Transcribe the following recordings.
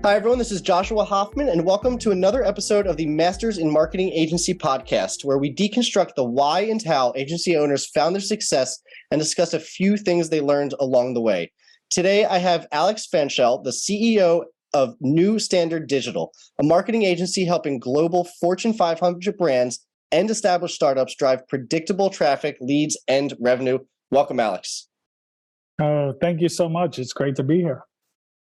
Hi, everyone. This is Joshua Hoffman, and welcome to another episode of the Masters in Marketing Agency podcast, where we deconstruct the why and how agency owners found their success and discuss a few things they learned along the way. Today, I have Alex Fanshel, the CEO of New Standard Digital, a marketing agency helping global Fortune 500 brands and established startups drive predictable traffic, leads, and revenue. Welcome, Alex. Oh, thank you so much. It's great to be here.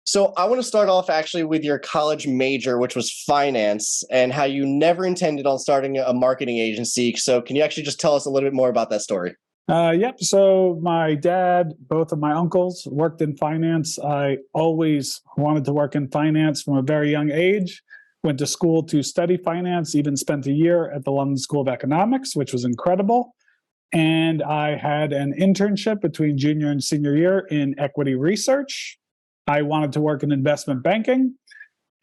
So I want to start off actually with your college major, which was finance, and how you never intended on starting a marketing agency. So can you actually just tell us a little bit more about that story? Yep. So my dad, both of my uncles worked in finance. I always wanted to work in finance from a very young age. Went to school to study finance, even spent a year at the London School of Economics, which was incredible. And I had an internship between junior and senior year in equity research. I wanted to work in investment banking.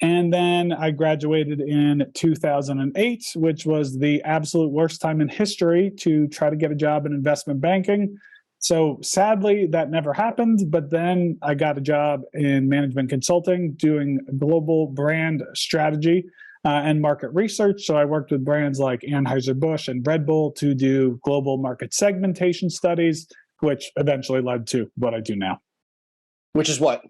And then I graduated in 2008, which was the absolute worst time in history to try to get a job in investment banking. So sadly, that never happened. But then I got a job in management consulting, doing global brand strategy and market research. So I worked with brands like Anheuser-Busch and Red Bull to do global market segmentation studies, which eventually led to what I do now. Which is what?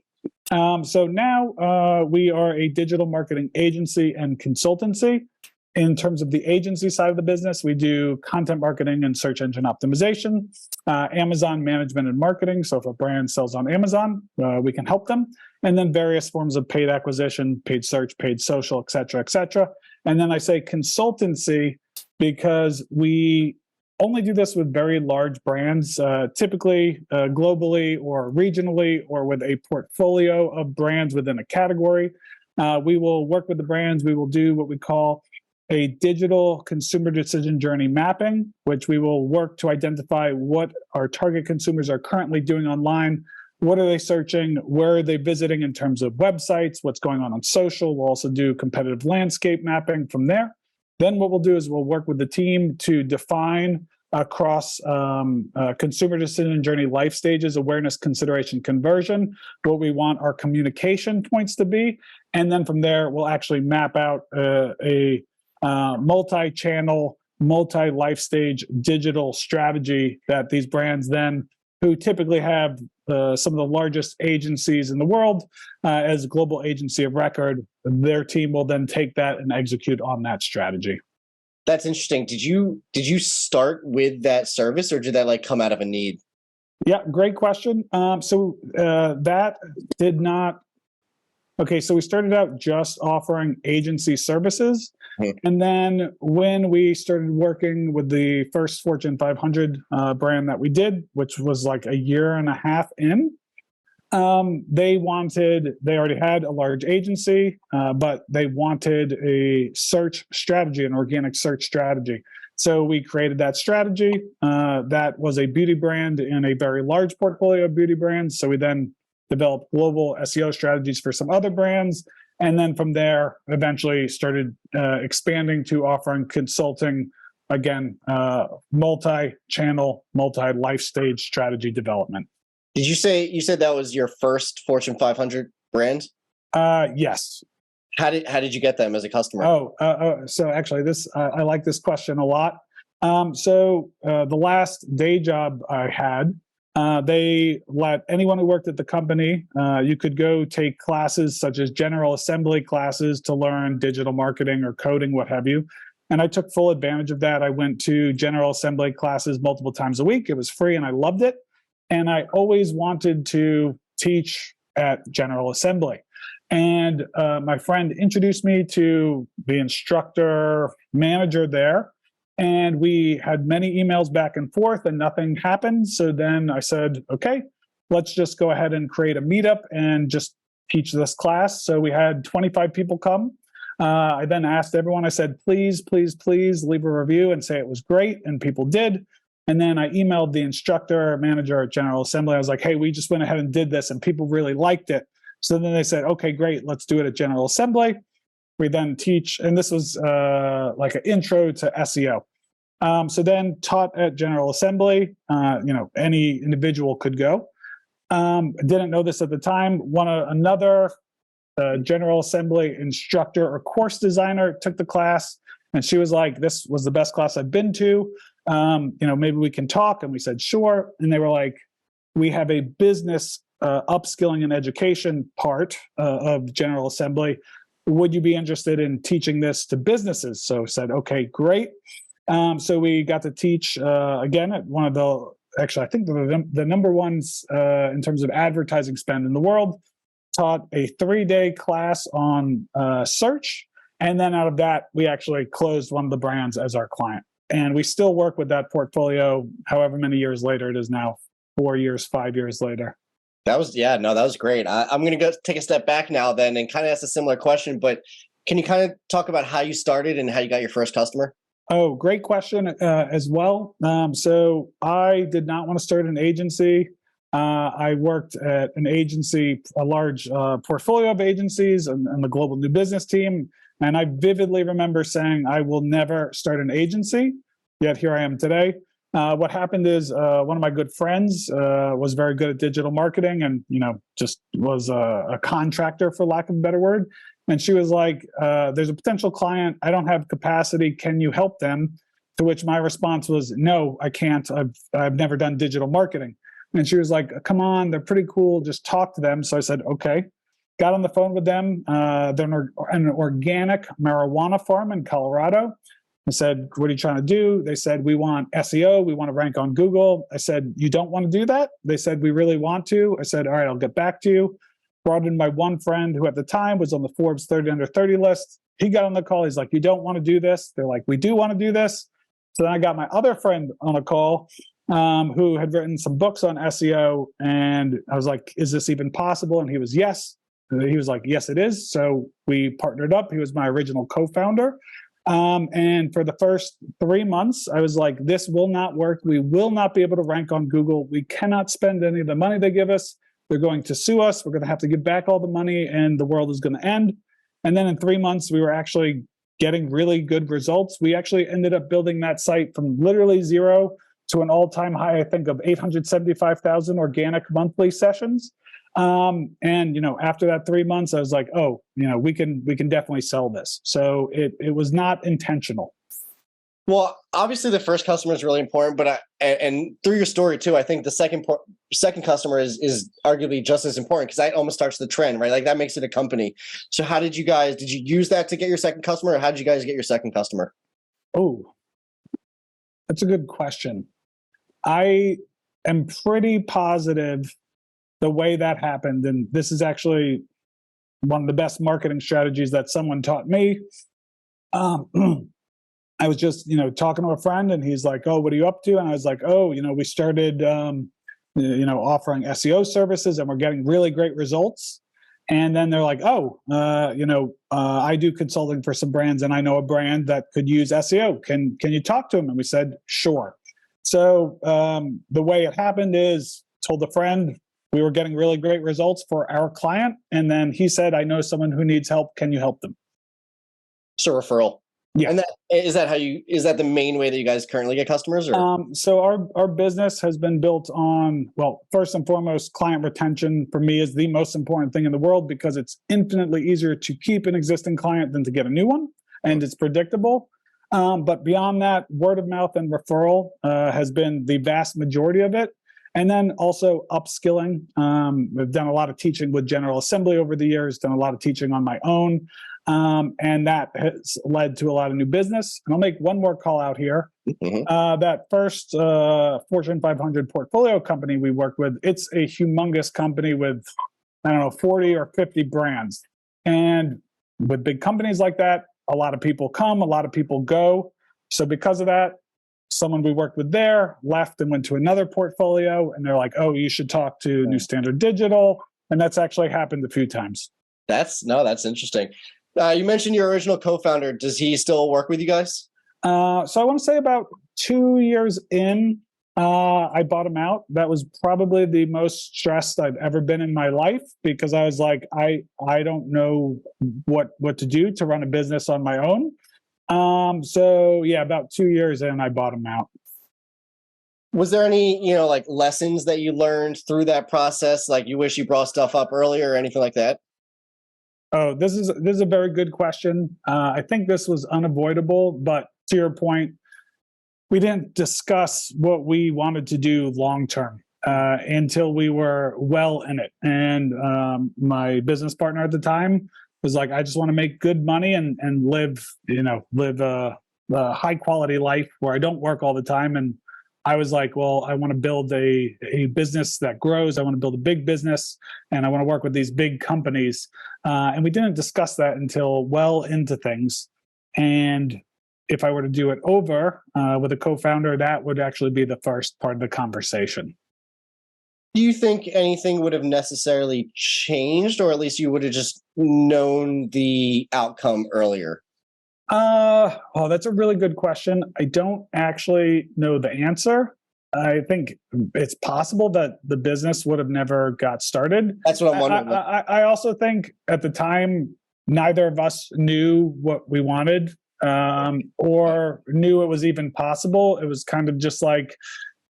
So now we are a digital marketing agency and consultancy. In terms of the agency side of the business, we do content marketing and search engine optimization, Amazon management and marketing. So if a brand sells on Amazon, we can help them. And then various forms of paid acquisition, paid search, paid social, et cetera, et cetera. And then I say consultancy because we only do this with very large brands, typically globally or regionally, or with a portfolio of brands within a category. We will work with the brands. We will do what we call a digital consumer decision journey mapping, which we will work to identify what our target consumers are currently doing online. What are they searching? Where are they visiting in terms of websites? What's going on social? We'll also do competitive landscape mapping from there. Then what we'll do is we'll work with the team to define across consumer decision journey life stages, awareness, consideration, conversion, what we want our communication points to be. And then from there, we'll actually map out a multi-channel, multi-life stage digital strategy that these brands then, who typically have some of the largest agencies in the world as a global agency of record, their team will then take that and execute on that strategy. That's interesting. Did you start with that service, or did that come out of a need? Yeah, great question. So that did not. Okay, so we started out just offering agency services. And then when we started working with the first Fortune 500 brand that we did, which was like a year and a half in, they already had a large agency, but they wanted a search strategy, an organic search strategy. So we created that strategy. That was a beauty brand in a very large portfolio of beauty brands. So we then developed global SEO strategies for some other brands. And then from there, eventually started expanding to offering consulting, again, multi-channel, multi-life stage strategy development. Did you said that was your first Fortune 500 brand? Yes. How did you get them as a customer? So actually I like this question a lot. So the last day job I had, they let anyone who worked at the company, you could go take classes such as General Assembly classes to learn digital marketing or coding, what have you. And I took full advantage of that. I went to General Assembly classes multiple times a week. It was free and I loved it. And I always wanted to teach at General Assembly. And my friend introduced me to the instructor manager there. And we had many emails back and forth and nothing happened. So then I said, okay, let's just go ahead and create a meetup and just teach this class. So we had 25 people come. I then asked everyone, I said, please, please, please leave a review and say it was great. And people did. And then I emailed the instructor manager at General Assembly. I was like, hey, we just went ahead and did this and people really liked it. So then they said, okay, great, let's do it at General Assembly. We then teach, and this was like an intro to SEO. So then taught at General Assembly, any individual could go. Didn't know this at the time. Another General Assembly instructor or course designer, took the class, and she was like, "This was the best class I've been to. Maybe we can talk." And we said, "Sure." And they were like, "We have a business upskilling and education part of General Assembly. Would you be interested in teaching this to businesses?" So I said, "Okay, great." So we got to teach again at one of I think the number ones in terms of advertising spend in the world. Taught a 3-day class on search. And then out of that, we actually closed one of the brands as our client. And we still work with that portfolio, however many years later it is now, 4 years, 5 years later. That was great. I'm going to go take a step back now then and kind of ask a similar question, but can you kind of talk about how you started and how you got your first customer? Oh, great question as well. So I did not want to start an agency. I worked at an agency, a large portfolio of agencies and the global new business team. And I vividly remember saying, I will never start an agency, yet here I am today. What happened is one of my good friends was very good at digital marketing and, just was a contractor, for lack of a better word. And she was like, there's a potential client. I don't have capacity. Can you help them? To which my response was, no, I can't. I've never done digital marketing. And she was like, come on, they're pretty cool. Just talk to them. So I said, okay. Got on the phone with them. They're an organic marijuana farm in Colorado. I said, what are you trying to do? They said, we want SEO. We want to rank on Google. I said, you don't want to do that? They said, we really want to. I said, all right, I'll get back to you. Brought in my one friend who at the time was on the Forbes 30 under 30 list. He got on the call. He's like, you don't want to do this? They're like, we do want to do this. So then I got my other friend on a call who had written some books on SEO. And I was like, is this even possible? And he was, yes. And he was like, yes, it is. So we partnered up. He was my original co-founder. And for the first 3 months, I was like, this will not work. We will not be able to rank on Google. We cannot spend any of the money they give us. They're going to sue us. We're going to have to give back all the money and the world is going to end. And then in 3 months, we were actually getting really good results. We actually ended up building that site from literally zero to an all-time high, I think, of 875,000 organic monthly sessions. After that 3 months, I was like, oh, we can definitely sell this. So it was not intentional. Well, obviously the first customer is really important, but and through your story too, I think the second customer is arguably just as important because that almost starts the trend, right? Like that makes it a company. So how did you use that to get your second customer, or how did you guys get your second customer? Oh, that's a good question. I am pretty positive the way that happened, and this is actually one of the best marketing strategies that someone taught me. I was just, talking to a friend and he's like, oh, what are you up to? And I was like, oh, we started, offering SEO services and we're getting really great results. And then they're like, oh, I do consulting for some brands and I know a brand that could use SEO. Can you talk to them? And we said, sure. So the way it happened is told a friend we were getting really great results for our client. And then he said, I know someone who needs help. Can you help them? So referral. Yeah. And is that the main way that you guys currently get customers? Or? So our business has been built on, well, first and foremost, client retention for me is the most important thing in the world because it's infinitely easier to keep an existing client than to get a new one, and it's predictable. But beyond that, word of mouth and referral has been the vast majority of it. And then also upskilling. We've done a lot of teaching with General Assembly over the years, done a lot of teaching on my own. And that has led to a lot of new business. And I'll make one more call out here. Mm-hmm. That first Fortune 500 portfolio company we worked with, it's a humongous company with, 40 or 50 brands. And with big companies like that, a lot of people come, a lot of people go. So because of that, someone we worked with there left and went to another portfolio. And they're like, oh, you should talk to New Standard Digital. And that's actually happened a few times. That's interesting. You mentioned your original co-founder. Does he still work with you guys? So I want to say about 2 years in, I bought him out. That was probably the most stressed I've ever been in my life because I was like, I don't know what to do to run a business on my own. So yeah, about 2 years in, I bought him out. Was there any, lessons that you learned through that process? Like you wish you brought stuff up earlier or anything like that? Oh, this is a very good question. I think this was unavoidable, but to your point, we didn't discuss what we wanted to do long term until we were well in it. And my business partner at the time was like, "I just want to make good money and live, live a high quality life where I don't work all the time." And I was like, "Well, I want to build a business that grows. I want to build a big business, and I want to work with these big companies." And we didn't discuss that until well into things. And if I were to do it over with a co-founder, that would actually be the first part of the conversation. Do you think anything would have necessarily changed, or at least you would have just known the outcome earlier? Oh, that's a really good question. I don't actually know the answer. I think it's possible that the business would have never got started. That's what I'm wondering. I also think at the time, neither of us knew what we wanted or knew it was even possible. It was kind of just like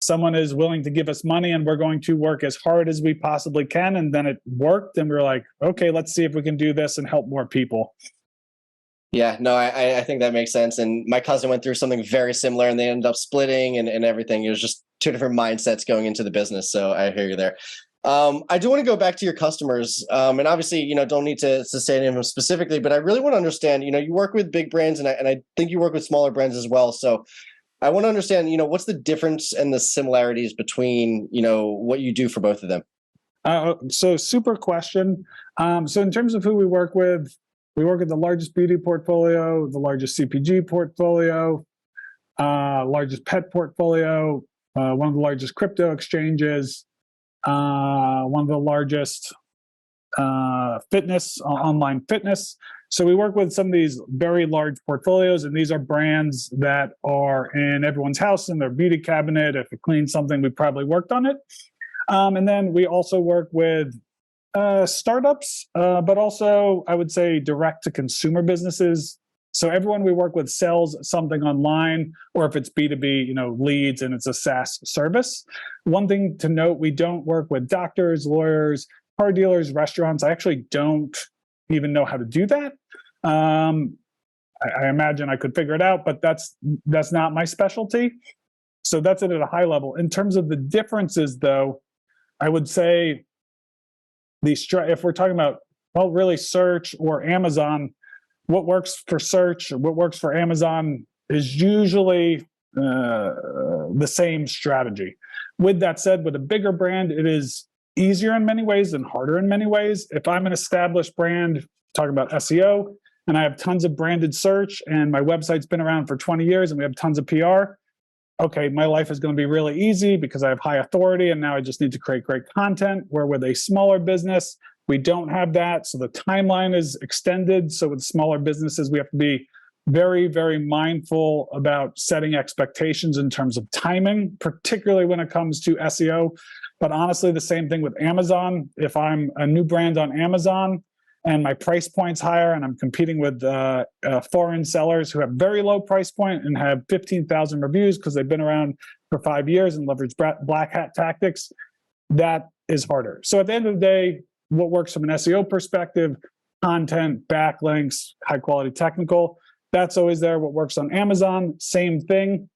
someone is willing to give us money and we're going to work as hard as we possibly can. And then it worked. And we were like, okay, let's see if we can do this and help more people. Yeah, no, I think that makes sense. And my cousin went through something very similar and they ended up splitting and everything. It was just two different mindsets going into the business. So I hear you there. I do want to go back to your customers. And obviously, don't need to say them specifically, but I really want to understand, you work with big brands and I think you work with smaller brands as well. So I want to understand, what's the difference and the similarities between, what you do for both of them? So super question. So in terms of who we work with the largest beauty portfolio, the largest CPG portfolio, largest pet portfolio, one of the largest crypto exchanges, one of the largest online fitness. So we work with some of these very large portfolios, and these are brands that are in everyone's house in their beauty cabinet. If it cleans something, we probably worked on it. And then we also work with startups, but also I would say direct to consumer businesses. So everyone we work with sells something online, or if it's B2B, leads and it's a SaaS service. One thing to note, we don't work with doctors, lawyers, car dealers, restaurants. I actually don't even know how to do that. I imagine I could figure it out, but that's not my specialty. So that's it at a high level. In terms of the differences, though, I would say if we're talking about, really search or Amazon, what works for search, what works for Amazon is usually the same strategy. With that said, with a bigger brand, it is easier in many ways and harder in many ways. If I'm an established brand, talking about SEO, and I have tons of branded search and my website's been around for 20 years and we have tons of PR, okay, my life is going to be really easy because I have high authority and now I just need to create great content. Where with a smaller business, we don't have that. So the timeline is extended. So with smaller businesses, we have to be very, very mindful about setting expectations in terms of timing, particularly when it comes to SEO. But honestly, the same thing with Amazon. If I'm a new brand on Amazon and my price point's higher and I'm competing with foreign sellers who have very low price point and have 15,000 reviews because they've been around for 5 years and leverage black hat tactics, that is harder. So at the end of the day, what works from an SEO perspective, content, backlinks, high quality technical, that's always there. What works on Amazon, same thing.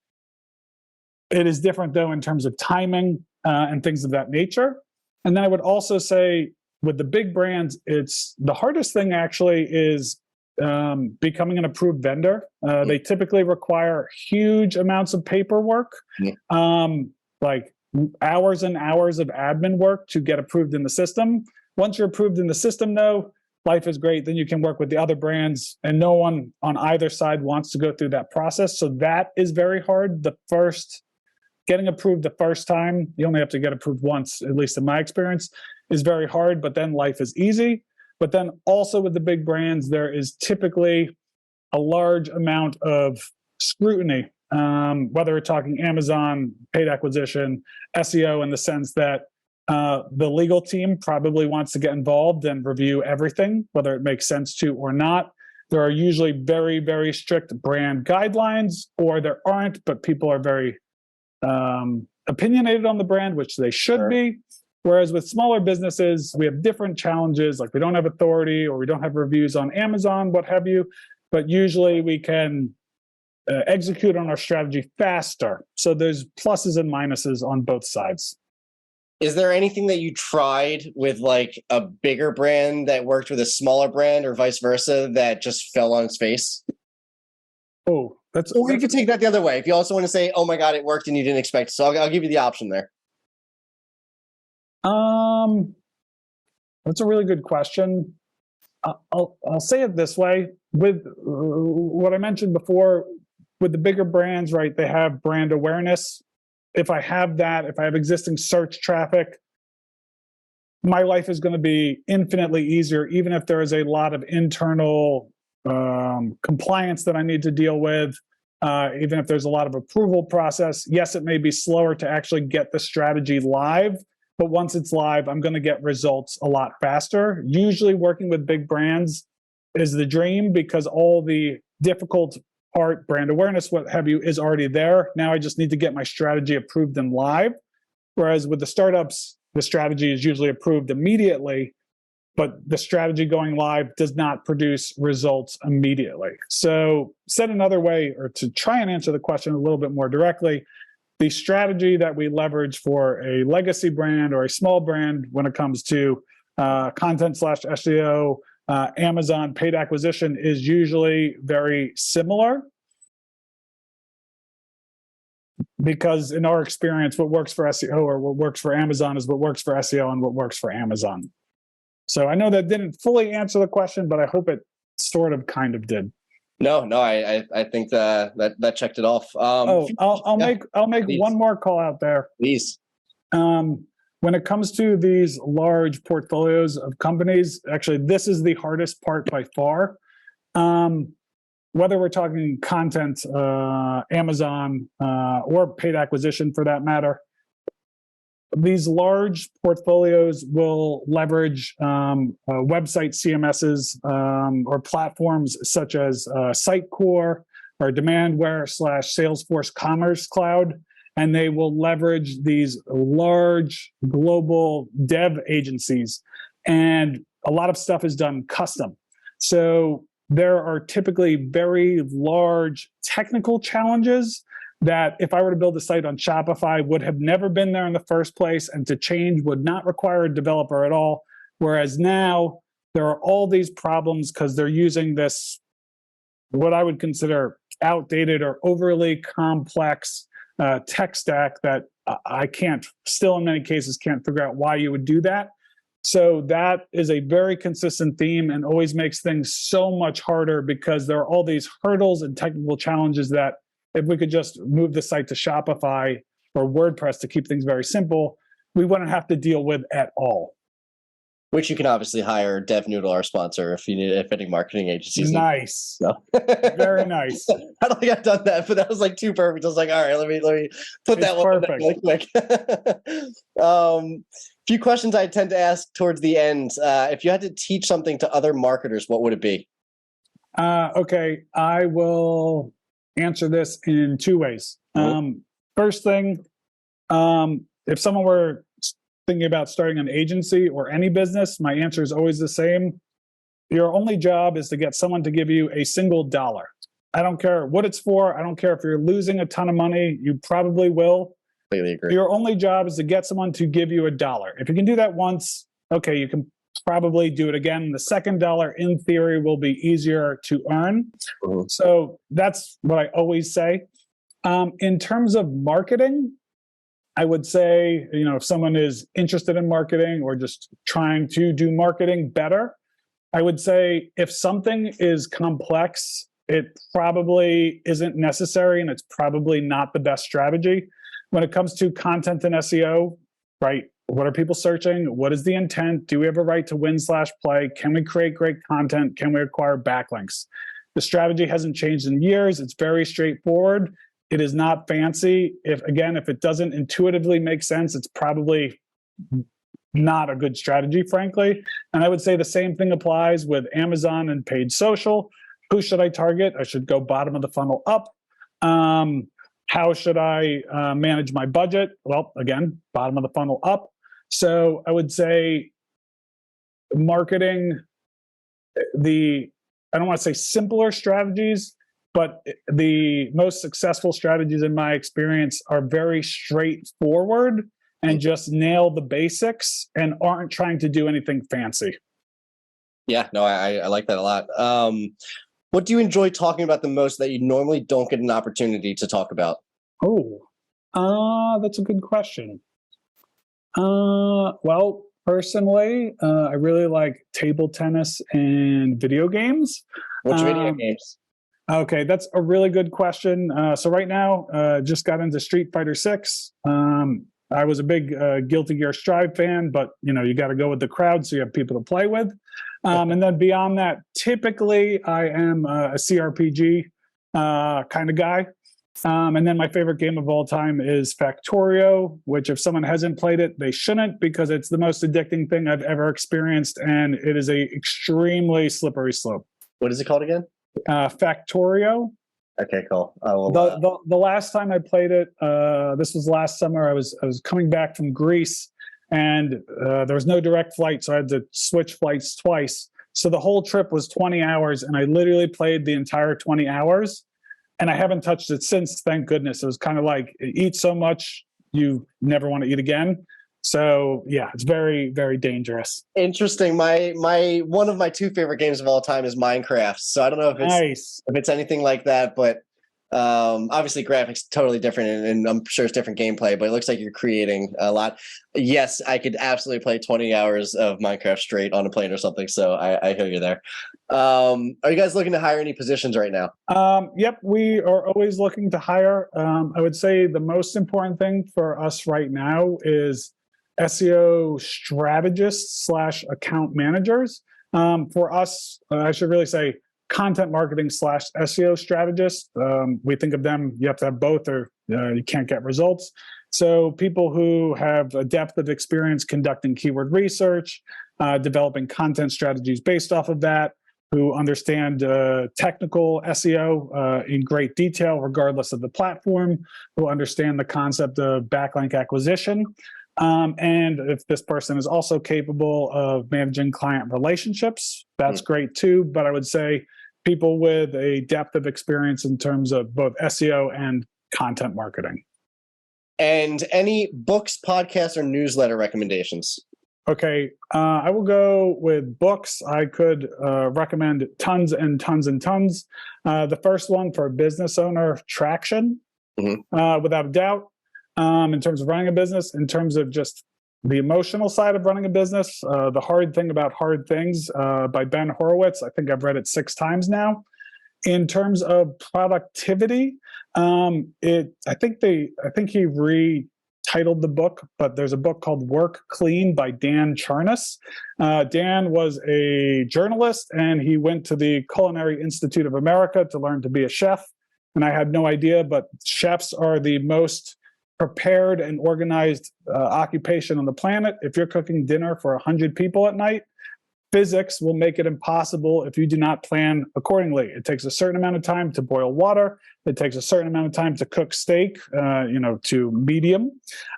It is different though in terms of timing and things of that nature. And then I would also say with the big brands, it's the hardest thing actually is becoming an approved vendor. They typically require huge amounts of paperwork, like hours and hours of admin work to get approved in the system. Once you're approved in the system, though, life is great. Then you can work with the other brands, and no one on either side wants to go through that process. So that is very hard. Getting approved the first time, you only have to get approved once, at least in my experience, is very hard, but then life is easy. But then also with the big brands, there is typically a large amount of scrutiny, whether we're talking Amazon, paid acquisition, SEO, in the sense that the legal team probably wants to get involved and review everything, whether it makes sense to or not. There are usually very, very strict brand guidelines, or there aren't, but people are very opinionated on the brand, which they should be. Whereas with smaller businesses, we have different challenges, like we don't have authority or we don't have reviews on Amazon, what have you. But usually we can execute on our strategy faster. So there's pluses and minuses on both sides. Is there anything that you tried with like a bigger brand that worked with a smaller brand or vice versa that just fell on its face? Oh, or you could take that the other way. If you also want to say, oh my God, it worked and you didn't expect it. So I'll give you the option there. That's a really good question. I'll say it this way. With what I mentioned before, with the bigger brands, right, they have brand awareness. If I have that, if I have existing search traffic, my life is going to be infinitely easier, even if there is a lot of internal compliance that I need to deal with, even if there's a lot of approval process. Yes, it may be slower to actually get the strategy live, but once it's live, I'm going to get results a lot faster. Usually working with big brands is the dream because all the difficult part, brand awareness, what have you, is already there. Now I just need to get my strategy approved and live. Whereas with the startups, the strategy is usually approved immediately, but the strategy going live does not produce results immediately. So said another way, or to try and answer the question a little bit more directly, the strategy that we leverage for a legacy brand or a small brand when it comes to content/SEO, Amazon paid acquisition is usually very similar, because in our experience, what works for SEO or what works for Amazon is what works for SEO and what works for Amazon. So I know that didn't fully answer the question, but I hope it sort of kind of did. No, I think that checked it off. I'll make please. one more call out there. Please. When it comes to these large portfolios of companies, actually, this is the hardest part by far. Whether we're talking content, Amazon, or paid acquisition for that matter, these large portfolios will leverage website CMSs or platforms such as Sitecore or Demandware/Salesforce Commerce Cloud, and they will leverage these large global dev agencies. And a lot of stuff is done custom. So there are typically very large technical challenges that if I were to build a site on Shopify would have never been there in the first place, and to change would not require a developer at all. Whereas now there are all these problems because they're using this, what I would consider outdated or overly complex tech stack that I still in many cases can't figure out why you would do that. So that is a very consistent theme and always makes things so much harder because there are all these hurdles and technical challenges that if we could just move the site to Shopify or WordPress to keep things very simple, we wouldn't have to deal with at all. Which you can obviously hire DevNoodle, our sponsor, if any marketing agencies. Nice. So. Very nice. I don't think I've done that, but that was like too perfect. I was like, all right, let me put that one perfect. Really quick. Few questions I tend to ask towards the end. If you had to teach something to other marketers, what would it be? Okay, I will answer this in two ways. First thing, if someone were thinking about starting an agency or any business, my answer is always the same. Your only job is to get someone to give you a single dollar. I don't care what it's for. I don't care if you're losing a ton of money. You probably will. Completely agree. Your only job is to get someone to give you $1. If you can do that once, okay, you can probably do it again. The second dollar, in theory, will be easier to earn. So that's what I always say. In terms of marketing, I would say, if someone is interested in marketing or just trying to do marketing better, I would say if something is complex, it probably isn't necessary and it's probably not the best strategy. When it comes to content and SEO, right? What are people searching? What is the intent? Do we have a right to win/play? Can we create great content? Can we acquire backlinks? The strategy hasn't changed in years. It's very straightforward. It is not fancy. If it doesn't intuitively make sense, it's probably not a good strategy, frankly. And I would say the same thing applies with Amazon and paid social. Who should I target? I should go bottom of the funnel up. How should I manage my budget? Well, again, bottom of the funnel up. So I would say marketing, I don't want to say simpler strategies, but the most successful strategies in my experience are very straightforward and just nail the basics and aren't trying to do anything fancy. Yeah, no, I like that a lot. What do you enjoy talking about the most that you normally don't get an opportunity to talk about? That's a good question. Well, personally, I really like table tennis and video games. Which video games? Okay, that's a really good question. So right now, just got into Street Fighter 6. I was a big Guilty Gear Strive fan, but you got to go with the crowd, so you have people to play with. And then beyond that, typically I am a CRPG kind of guy. And then my favorite game of all time is Factorio, which if someone hasn't played it, they shouldn't, because it's the most addicting thing I've ever experienced, and it is a extremely slippery slope. What is it called again? Factorio. Okay, cool. The last time I played it, this was last summer. I was coming back from Greece, and there was no direct flight, so I had to switch flights twice. So the whole trip was 20 hours, and I literally played the entire 20 hours, and I haven't touched it since. Thank goodness. It was kind of like eat so much you never want to eat again. So yeah, it's very, very dangerous. Interesting. My one of my two favorite games of all time is Minecraft. So I don't know if it's anything like that, but obviously graphics totally different, and I'm sure it's different gameplay, but it looks like you're creating a lot. Yes, I could absolutely play 20 hours of Minecraft straight on a plane or something. So I hear you there. Are you guys looking to hire any positions right now? Yep, we are always looking to hire. I would say the most important thing for us right now is SEO strategists / account managers. For us, I should really say content marketing / SEO strategist. We think of them, you have to have both or you can't get results. So people who have a depth of experience conducting keyword research, developing content strategies based off of that, who understand technical SEO in great detail, regardless of the platform, who understand the concept of backlink acquisition. And if this person is also capable of managing client relationships, that's great too. But I would say people with a depth of experience in terms of both SEO and content marketing. And any books, podcasts, or newsletter recommendations? Okay, I will go with books. I could recommend tons and tons and tons. The first one for a business owner, Traction, without a doubt. In terms of running a business, in terms of just the emotional side of running a business, The Hard Thing About Hard Things by Ben Horowitz. I think I've read it 6 times now. In terms of productivity, I think he retitled the book, but there's a book called Work Clean by Dan Charnas. Dan was a journalist, and he went to the Culinary Institute of America to learn to be a chef. And I had no idea, but chefs are the most prepared and organized occupation on the planet. If you're cooking dinner for 100 people at night, physics will make it impossible if you do not plan accordingly. It takes a certain amount of time to boil water. It takes a certain amount of time to cook steak, to medium.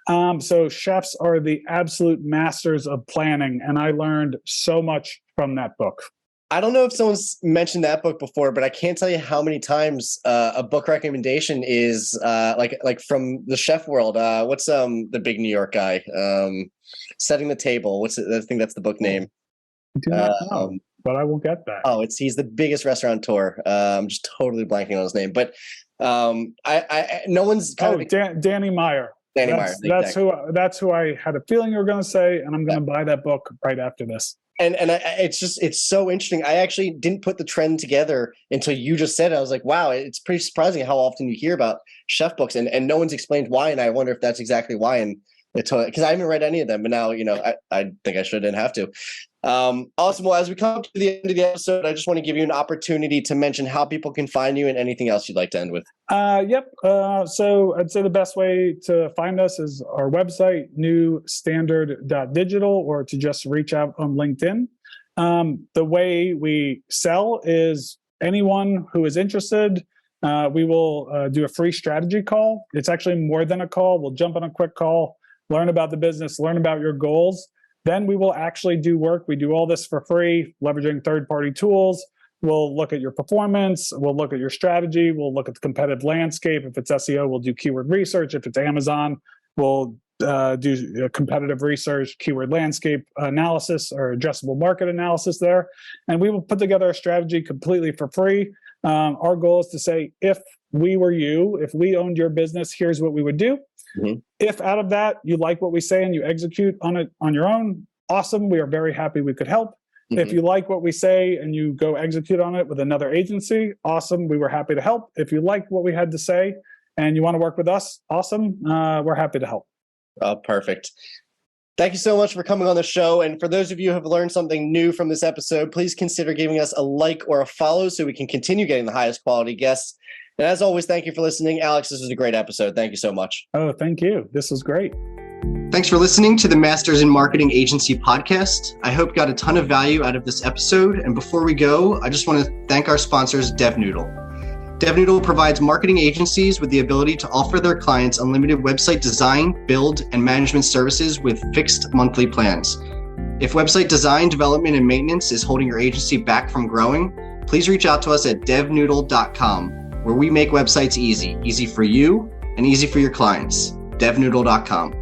So chefs are the absolute masters of planning, and I learned so much from that book. I don't know if someone's mentioned that book before, but I can't tell you how many times a book recommendation is like from the chef world. What's the big New York guy? Setting the Table. What's it? I think that's the book name. I do not know, but I will get that. Oh, he's the biggest restaurateur. I'm just totally blanking on his name, but no one's Danny Meyer. That's who I had a feeling you were going to say, and I'm going to buy that book right after this. And it's so interesting. I actually didn't put the trend together until you just said it. I was like, wow, it's pretty surprising how often you hear about chef books, and no one's explained why. And I wonder if that's exactly why. And because I haven't read any of them, but now I think I should and have to. Awesome. Well, as we come to the end of the episode, I just want to give you an opportunity to mention how people can find you and anything else you'd like to end with. Yep. So I'd say the best way to find us is our website, newstandard.digital, or to just reach out on LinkedIn. The way we sell is anyone who is interested, we will do a free strategy call. It's actually more than a call. We'll jump on a quick call. learn about the business, learn about your goals. Then we will actually do work. We do all this for free, leveraging third-party tools. We'll look at your performance. We'll look at your strategy. We'll look at the competitive landscape. If it's SEO, we'll do keyword research. If it's Amazon, we'll do competitive research, keyword landscape analysis, or addressable market analysis there. And we will put together a strategy completely for free. Our goal is to say, if we were you, if we owned your business, here's what we would do. Mm-hmm. If out of that, you like what we say and you execute on it on your own, awesome. We are very happy we could help. Mm-hmm. If you like what we say and you go execute on it with another agency, awesome. We were happy to help. If you like what we had to say and you want to work with us, awesome. We're happy to help. Oh, perfect. Thank you so much for coming on the show. And for those of you who have learned something new from this episode, please consider giving us a like or a follow so we can continue getting the highest quality guests. And as always, thank you for listening. Alex, this was a great episode. Thank you so much. Oh, thank you. This was great. Thanks for listening to the Masters in Marketing Agency podcast. I hope you got a ton of value out of this episode. And before we go, I just want to thank our sponsors, DevNoodle. DevNoodle provides marketing agencies with the ability to offer their clients unlimited website design, build, and management services with fixed monthly plans. If website design, development, and maintenance is holding your agency back from growing, please reach out to us at devnoodle.com, where we make websites easy for you and easy for your clients. devnoodle.com.